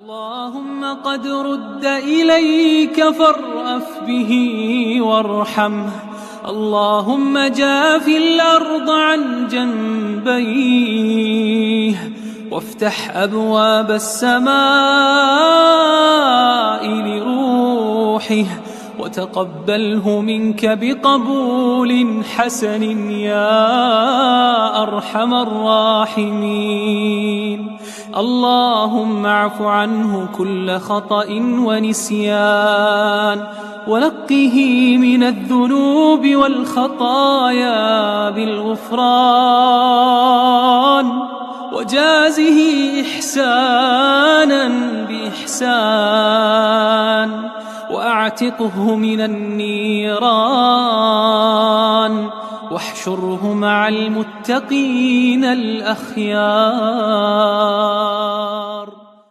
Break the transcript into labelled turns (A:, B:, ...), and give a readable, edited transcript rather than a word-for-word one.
A: اللهم قد رد إليك فارأف به وارحمه. اللهم جاف الأرض عن جنبيه وافتح أبواب السماء لروحه وتقبله منك بقبول حسن يا أرحم الراحمين. اللهم اعف عنه كل خطأ ونسيان ونقه من الذنوب والخطايا بالغفران وجازه إحسانا بإحسان وأعتقه من النيران واحشره مع المتقين الأخيار.